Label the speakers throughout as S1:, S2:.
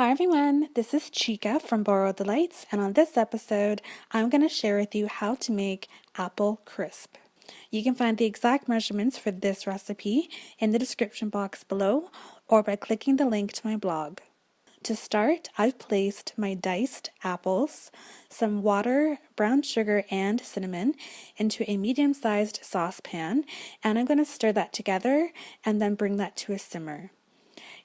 S1: Hi everyone, this is Chika from Borrowed Delights, and on this episode, I'm going to share with you how to make apple crisp. You can find the exact measurements for this recipe in the description box below or by clicking the link to my blog. To start, I've placed my diced apples, some water, brown sugar, and cinnamon into a medium-sized saucepan, and I'm going to stir that together and then bring that to a simmer.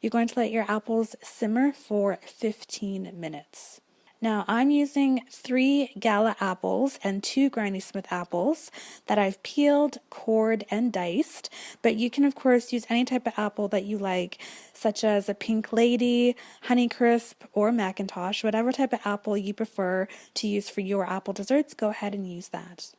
S1: You're going to let your apples simmer for 15 minutes. Now I'm using 3 Gala apples and 2 Granny Smith apples that I've peeled, cored, and diced, but you can of course use any type of apple that you like, such as a Pink Lady, Honeycrisp, or Macintosh. Whatever type of apple you prefer to use for your apple desserts, go ahead and use that.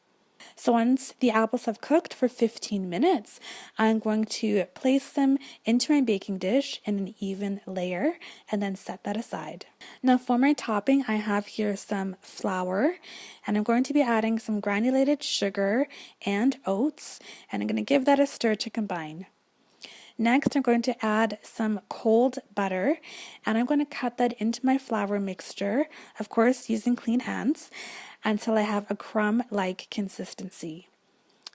S1: So once the apples have cooked for 15 minutes, I'm going to place them into my baking dish in an even layer and then set that aside. Now for my topping, I have here some flour, and I'm going to be adding some granulated sugar and oats, and I'm going to give that a stir to combine. Next, I'm going to add some cold butter, and I'm going to cut that into my flour mixture, of course using clean hands, until I have a crumb-like consistency.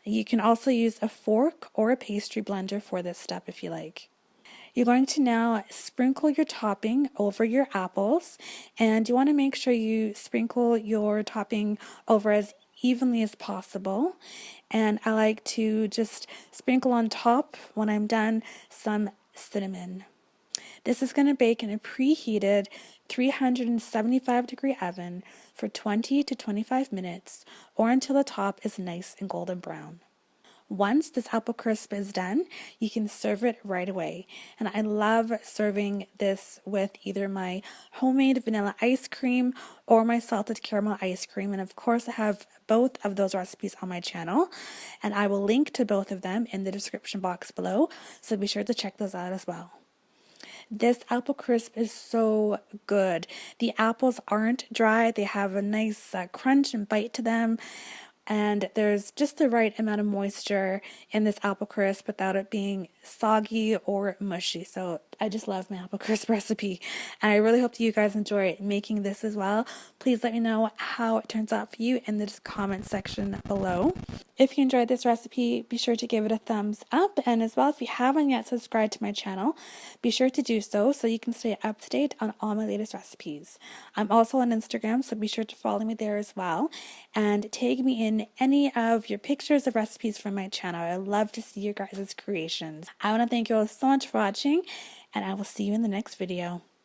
S1: You can also use a fork or a pastry blender for this step if you like. You're going to now sprinkle your topping over your apples, and you want to make sure you sprinkle your topping over as evenly as possible. And I like to just sprinkle on top, when I'm done, some cinnamon. This is going to bake in a preheated 375-degree oven for 20 to 25 minutes, or until the top is nice and golden brown. Once this apple crisp is done, you can serve it right away. And I love serving this with either my homemade vanilla ice cream or my salted caramel ice cream. And of course, I have both of those recipes on my channel, and I will link to both of them in the description box below, so be sure to check those out as well. This apple crisp is so good. The apples aren't dry. They have a nice crunch and bite to them. And there's just the right amount of moisture in this apple crisp without it being soggy or mushy. So I just love my apple crisp recipe, and I really hope that you guys enjoy making this as well. Please let me know how it turns out for you in the comment section below. If you enjoyed this recipe, be sure to give it a thumbs up, and as well, if you haven't yet subscribed to my channel, be sure to do so you can stay up to date on all my latest recipes. I'm also on Instagram, so be sure to follow me there as well, and tag me in any of your pictures of recipes from my channel. I love to see your guys' creations. I want to thank you all so much for watching, and I will see you in the next video.